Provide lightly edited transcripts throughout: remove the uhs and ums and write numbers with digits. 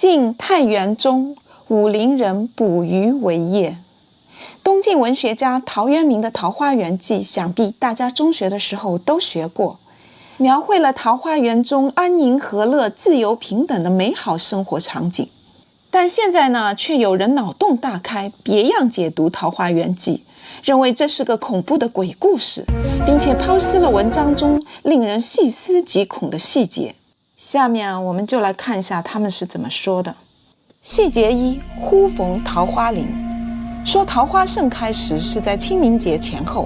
晋太原中，武陵人捕鱼为业。东晋文学家陶渊明的《桃花源记》，想必大家中学的时候都学过，描绘了桃花源中安宁和乐、自由平等的美好生活场景。但现在呢，却有人脑洞大开，别样解读《桃花源记》，认为这是个恐怖的鬼故事，并且剖析了文章中令人细思极恐的细节。下面我们就来看一下他们是怎么说的。细节一：忽逢桃花林。说桃花盛开时是在清明节前后。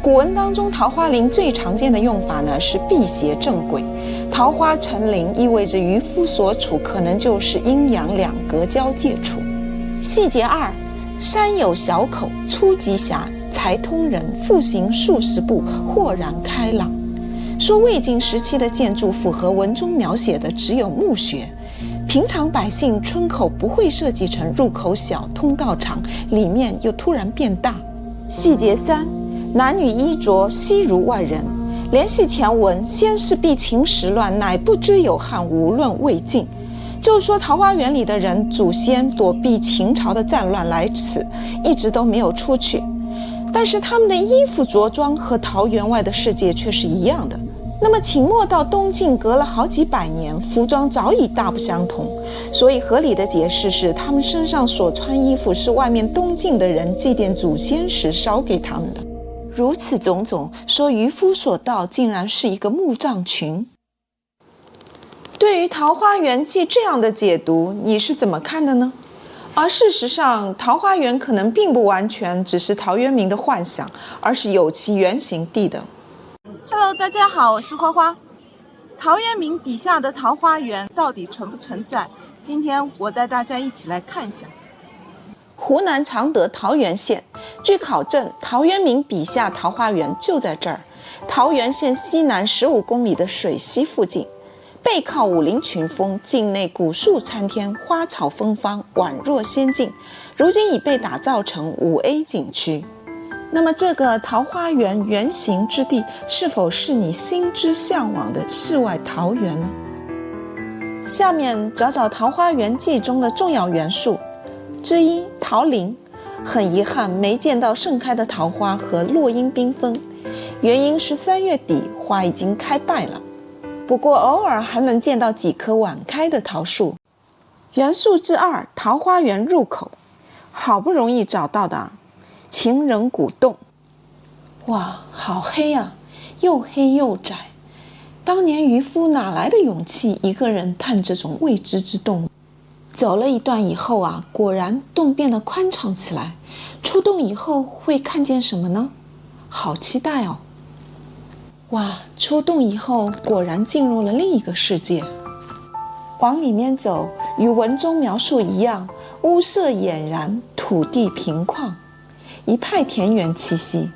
古文当中，桃花林最常见的用法呢是辟邪正鬼。桃花成林意味着渔夫所处可能就是阴阳两隔交界处。细节二：山有小口，粗极狭，才通人，复行数十步，豁然开朗。说魏晋时期的建筑符合文中描写的只有墓穴，平常百姓村口不会设计成入口小通道长，里面又突然变大。细节三：男女衣着悉如外人。联系前文，先是避秦时乱，乃不知有汉，无论魏晋。就是说桃花源里的人祖先躲避秦朝的战乱来此，一直都没有出去，但是他们的衣服着装和桃源外的世界却是一样的。那么秦末到东晋隔了好几百年，服装早已大不相同，所以合理的解释是他们身上所穿衣服是外面东晋的人祭奠祖先时烧给他们的。如此种种，说渔夫所到竟然是一个墓葬群。对于《桃花源记》这样的解读，你是怎么看的呢？而事实上，桃花源可能并不完全只是陶渊明的幻想，而是有其原型地的。Hello， 大家好，我是花花。陶渊明笔下的桃花源到底存不存在？今天我带大家一起来看一下。湖南常德桃源县，据考证，陶渊明笔下桃花源就在这儿，桃源县西南15公里的水西附近，背靠武陵群峰，境内古树参天，花草芬芳，宛若仙境，如今已被打造成5A 景区。那么这个桃花源原型之地，是否是你心之向往的世外桃源呢？下面找找《桃花源记》中的重要元素。之一，桃林。很遗憾没见到盛开的桃花和落英缤纷，原因是3月底花已经开败了，不过偶尔还能见到几棵晚开的桃树。元素之二，桃花源入口。好不容易找到的情人古洞。哇，好黑啊，又黑又窄，当年渔夫哪来的勇气一个人探这种未知之洞？走了一段以后啊，果然洞变得宽敞起来。出洞以后会看见什么呢？好期待哦！哇，出洞以后果然进入了另一个世界。往里面走，与文中描述一样，屋舍俨然，土地平旷，一派田园气息。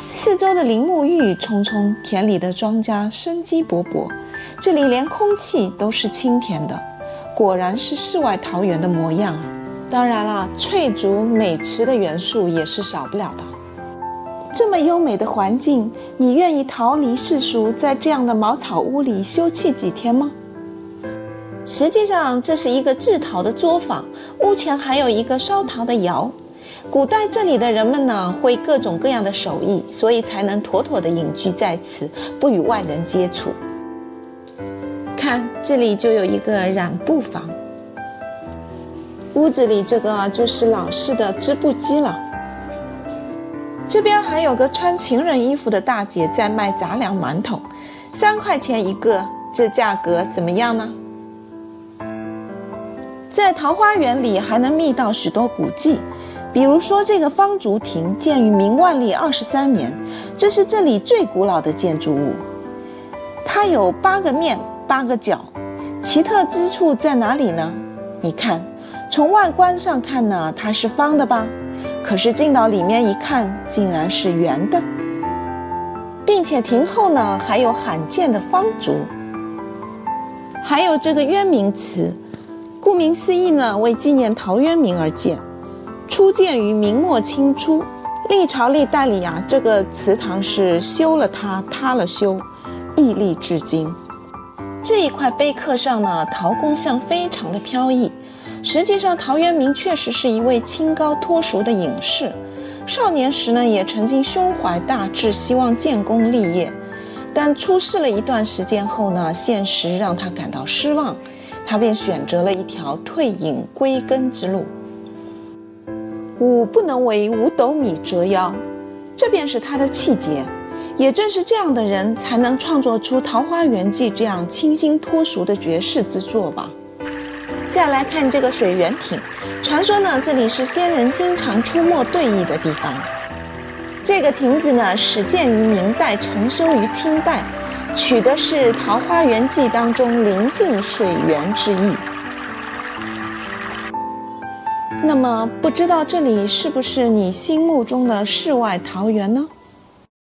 四周的林木郁郁葱葱，田里的庄稼生机勃勃，这里连空气都是清甜的，果然是世外桃源的模样啊！当然啦，翠竹美池的元素也是少不了的。这么优美的环境，你愿意逃离世俗，在这样的茅草屋里休憩几天吗？实际上，这是一个制陶的作坊，屋前还有一个烧陶的窑。古代这里的人们呢，会各种各样的手艺，所以才能妥妥的隐居在此，不与外人接触。看，这里就有一个染布坊，屋子里这个就是老式的织布机了。这边还有个穿情人衣服的大姐在卖杂粮馒头，3块钱一个，这价格怎么样呢？在桃花源里还能觅到许多古迹，比如说这个方竹亭建于明万历23年，这是这里最古老的建筑物。它有8个面8个角，奇特之处在哪里呢？你看，从外观上看呢，它是方的吧？可是进到里面一看，竟然是圆的，并且亭后呢还有罕见的方竹，还有这个渊明祠。顾名思义呢，为纪念陶渊明而建，初建于明末清初，历朝历代里啊，这个祠堂是修了它，塌了修，屹立至今。这一块碑刻上呢，陶工像非常的飘逸。实际上，陶渊明确实是一位清高脱俗的隐士。少年时呢，也曾经胸怀大志，希望建功立业。但出仕了一段时间后呢，现实让他感到失望，他便选择了一条退隐归根之路。吾不能为五斗米折腰，这便是他的气节。也正是这样的人，才能创作出《桃花源记》这样清新脱俗的绝世之作吧。再来看这个水源亭，传说呢，这里是仙人经常出没对弈的地方。这个亭子呢，始建于明代，重修于清代，取的是《桃花源记》当中临近水源之意。那么，不知道这里是不是你心目中的世外桃源呢？